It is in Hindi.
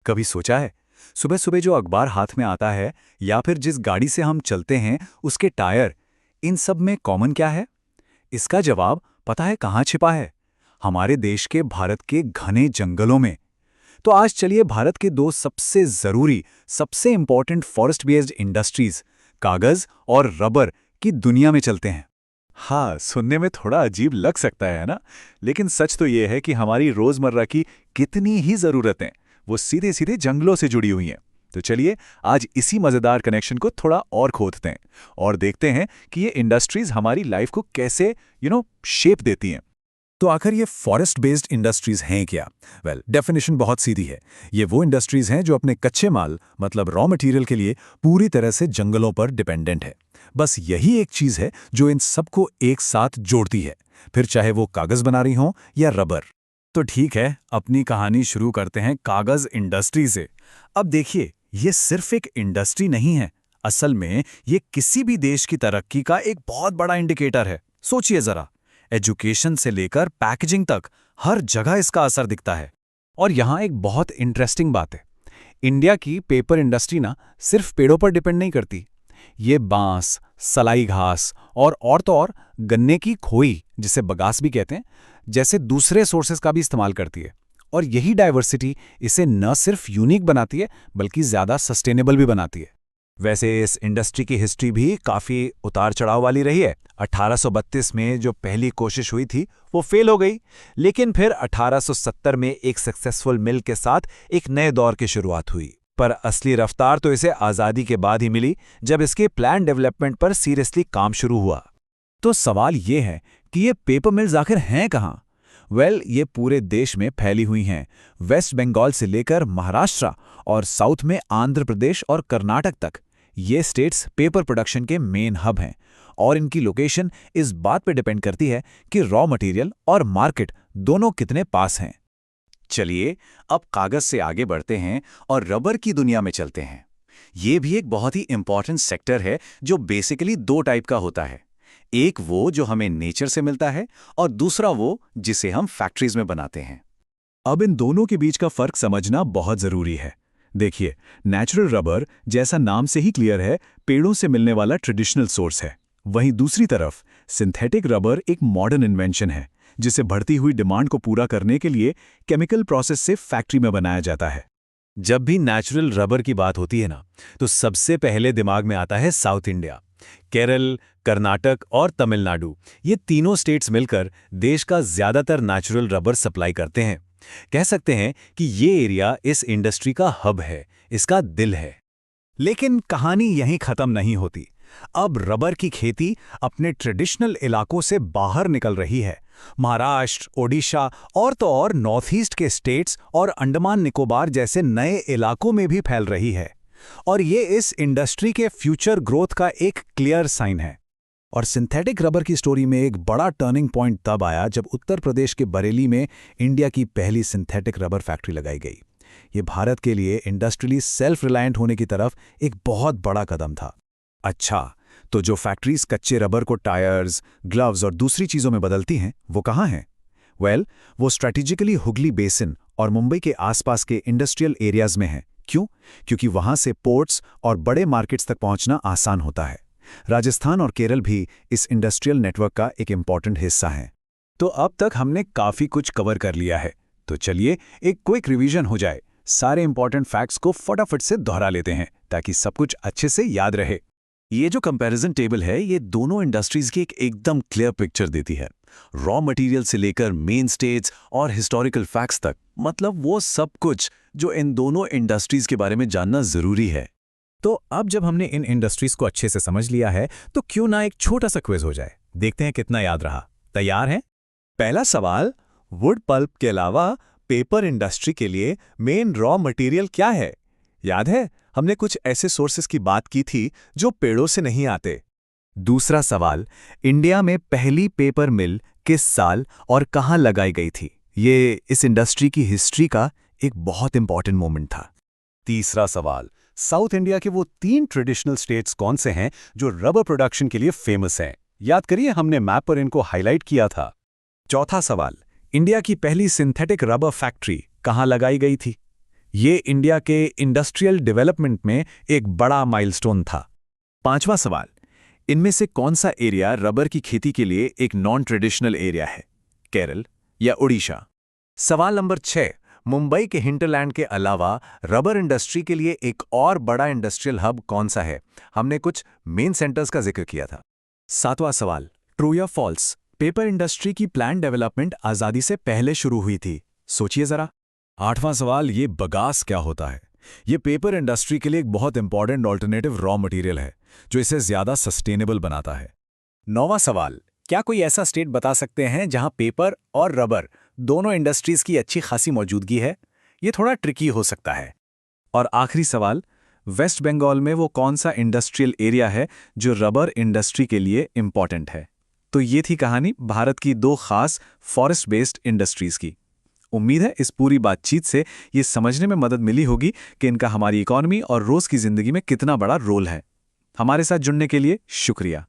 कभी सोचा है, सुबह सुबह जो अखबार हाथ में आता है या फिर जिस गाड़ी से हम चलते हैं उसके टायर, इन सब में कॉमन क्या है? इसका जवाब पता है कहाँ छिपा है? हमारे देश के भारत के घने जंगलों में। तो आज चलिए भारत के दो सबसे जरूरी, सबसे इंपॉर्टेंट फॉरेस्ट बेस्ड इंडस्ट्रीज, कागज और रबर की दुनिया में चलते हैं। हाँ, सुनने में थोड़ा अजीब लग सकता है ना, लेकिन सच तो ये है कि हमारी रोजमर्रा की कितनी ही जरूरतें वो सीधे सीधे जंगलों से जुड़ी हुई हैं। तो चलिए आज इसी मजेदार कनेक्शन को थोड़ा और खोदते हैं और देखते हैं कि ये इंडस्ट्रीज हमारी लाइफ को कैसे शेप देती हैं। तो आखिर ये फॉरेस्ट बेस्ड इंडस्ट्रीज हैं क्या? डेफिनेशन बहुत सीधी है। ये वो इंडस्ट्रीज हैं जो अपने कच्चे माल मतलब रॉ मटेरियल के लिए पूरी तरह से जंगलों पर डिपेंडेंट है। बस यही एक चीज है जो इन सबको एक साथ जोड़ती है, फिर चाहे वो कागज बना रही हो या रबर। तो ठीक है, अपनी कहानी शुरू करते हैं कागज इंडस्ट्री से। अब देखिए, ये सिर्फ एक इंडस्ट्री नहीं है, असल में ये किसी भी देश की तरक्की का एक बहुत बड़ा इंडिकेटर है। सोचिए जरा, एजुकेशन से लेकर पैकेजिंग तक हर जगह इसका असर दिखता है। और यहाँ एक बहुत इंटरेस्टिंग बात है, इंडिया की पेपर इंडस्ट्री ना सिर्फ पेड़ों पर डिपेंड नहीं करती। ये बांस, सलाई घास और तो और गन्ने की खोई, जिसे बगास भी कहते हैं, जैसे दूसरे सोर्सेज का भी इस्तेमाल करती है। और यही डाइवर्सिटी इसे न सिर्फ यूनिक बनाती है बल्कि ज़्यादा सस्टेनेबल भी बनाती है। वैसे इस इंडस्ट्री की हिस्ट्री भी काफ़ी उतार चढ़ाव वाली रही है। 1832 में जो पहली कोशिश हुई थी वो फेल हो गई, लेकिन फिर 1870 में एक सक्सेसफुल मिल के साथ एक नए दौर की शुरुआत हुई। पर असली रफ्तार तो इसे आज़ादी के बाद ही मिली, जब इसके प्लान डेवलपमेंट पर सीरियसली काम शुरू हुआ। तो सवाल ये है कि ये पेपर मिल्स आखिर हैं कहाँ? ये पूरे देश में फैली हुई हैं, वेस्ट बंगाल से लेकर महाराष्ट्र और साउथ में आंध्र प्रदेश और कर्नाटक तक। ये स्टेट्स पेपर प्रोडक्शन के मेन हब हैं और इनकी लोकेशन इस बात पर डिपेंड करती है कि रॉ मटेरियल और मार्केट दोनों कितने पास हैं। चलिए अब कागज से आगे बढ़ते हैं और रबर की दुनिया में चलते हैं। ये भी एक बहुत ही इंपॉर्टेंट सेक्टर है जो बेसिकली दो टाइप का होता है। एक वो जो हमें नेचर से मिलता है और दूसरा वो जिसे हम फैक्ट्रीज में बनाते हैं। अब इन दोनों के बीच का फर्क समझना बहुत जरूरी है। देखिए, नेचुरल रबर जैसा नाम से ही क्लियर है, पेड़ों से मिलने वाला ट्रेडिशनल सोर्स है। वहीं दूसरी तरफ सिंथेटिक रबर एक मॉडर्न इन्वेंशन है जिसे बढ़ती हुई डिमांड को पूरा करने के लिए केमिकल प्रोसेस से फैक्ट्री में बनाया जाता है। जब भी नेचुरल रबर की बात होती है ना, तो सबसे पहले दिमाग में आता है साउथ इंडिया। केरल, कर्नाटक और तमिलनाडु, ये तीनों स्टेट्स मिलकर देश का ज्यादातर नेचुरल रबर सप्लाई करते हैं। कह सकते हैं कि ये एरिया इस इंडस्ट्री का हब है, इसका दिल है। लेकिन कहानी यहीं खत्म नहीं होती। अब रबर की खेती अपने ट्रेडिशनल इलाकों से बाहर निकल रही है। महाराष्ट्र, ओडिशा और तो और नॉर्थ ईस्ट के स्टेट्स और अंडमान निकोबार जैसे नए इलाकों में भी फैल रही है। और ये इस इंडस्ट्री के फ्यूचर ग्रोथ का एक क्लियर साइन है। और सिंथेटिक रबर की स्टोरी में एक बड़ा टर्निंग पॉइंट तब आया जब उत्तर प्रदेश के बरेली में इंडिया की पहली सिंथेटिक रबर फैक्ट्री लगाई गई। ये भारत के लिए इंडस्ट्रियली सेल्फ रिलायंट होने की तरफ एक बहुत बड़ा कदम था। अच्छा, तो जो फैक्ट्रीज कच्चे रबर को टायर्स, ग्लव्स और दूसरी चीज़ों में बदलती हैं, वो कहाँ हैं? वो स्ट्रैटेजिकली हुगली बेसिन और मुंबई के आसपास के इंडस्ट्रियल एरियाज में हैं। क्यों? क्योंकि वहाँ से पोर्ट्स और बड़े मार्केट्स तक पहुँचना आसान होता है। राजस्थान और केरल भी इस इंडस्ट्रियल नेटवर्क का एक इम्पॉर्टेंट हिस्सा हैं। तो अब तक हमने काफ़ी कुछ कवर कर लिया है, तो चलिए एक क्विक रिवीजन हो जाए। सारे इंपॉर्टेंट फैक्ट्स को फटाफट से दोहरा लेते हैं ताकि सब कुछ अच्छे से याद रहे। ये जो कंपैरिजन टेबल है, ये दोनों इंडस्ट्रीज की एक एकदम क्लियर पिक्चर देती है। रॉ मटेरियल से लेकर मेन स्टेट्स और हिस्टोरिकल फैक्ट्स तक, मतलब वो सब कुछ जो इन दोनों इंडस्ट्रीज के बारे में जानना जरूरी है। तो अब जब हमने इन इंडस्ट्रीज को अच्छे से समझ लिया है, तो क्यों ना एक छोटा सा क्विज हो जाए। देखते हैं कितना याद रहा। तैयार हैं? पहला सवाल, वुड पल्प के अलावा पेपर इंडस्ट्री के लिए मेन रॉ मटेरियल क्या है? याद है, हमने कुछ ऐसे सोर्सेस की बात की थी जो पेड़ों से नहीं आते। दूसरा सवाल, इंडिया में पहली पेपर मिल किस साल और कहाँ लगाई गई थी? ये इस इंडस्ट्री की हिस्ट्री का एक बहुत इंपॉर्टेंट मोमेंट था। तीसरा सवाल, साउथ इंडिया के वो 3 ट्रेडिशनल स्टेट्स कौन से हैं जो रबर प्रोडक्शन के लिए फेमस हैं? याद करिए, हमने मैप पर इनको हाईलाइट किया था। चौथा सवाल, इंडिया की पहली सिंथेटिक रबर फैक्ट्री कहाँ लगाई गई थी? ये इंडिया के इंडस्ट्रियल डेवलपमेंट में एक बड़ा माइलस्टोन था। 5वां सवाल, इनमें से कौन सा एरिया रबर की खेती के लिए एक नॉन ट्रेडिशनल एरिया है? केरल या उड़ीसा? सवाल नंबर 6, मुंबई के हिंटरलैंड के अलावा रबर इंडस्ट्री के लिए एक और बड़ा इंडस्ट्रियल हब कौन सा है? हमने कुछ मेन सेंटर्स का जिक्र किया था। 7वां सवाल, ट्रू या फॉल्स, पेपर इंडस्ट्री की प्लान डेवलपमेंट आज़ादी से पहले शुरू हुई थी? सोचिए जरा। 8वां सवाल, ये बगास क्या होता है? ये पेपर इंडस्ट्री के लिए एक बहुत इंपॉर्टेंट ऑल्टरनेटिव रॉ मटेरियल है जो इसे ज्यादा सस्टेनेबल बनाता है। 9वां सवाल, क्या कोई ऐसा स्टेट बता सकते हैं जहां पेपर और रबर दोनों इंडस्ट्रीज की अच्छी खासी मौजूदगी है? ये थोड़ा ट्रिकी हो सकता है। और आखिरी सवाल, वेस्ट बंगाल में वो कौन सा इंडस्ट्रियल एरिया है जो रबर इंडस्ट्री के लिए इंपॉर्टेंट है? तो ये थी कहानी भारत की 2 खास फॉरेस्ट बेस्ड इंडस्ट्रीज की। उम्मीद है इस पूरी बातचीत से ये समझने में मदद मिली होगी कि इनका हमारी इकॉनमी और रोज की जिंदगी में कितना बड़ा रोल है। हमारे साथ जुड़ने के लिए शुक्रिया।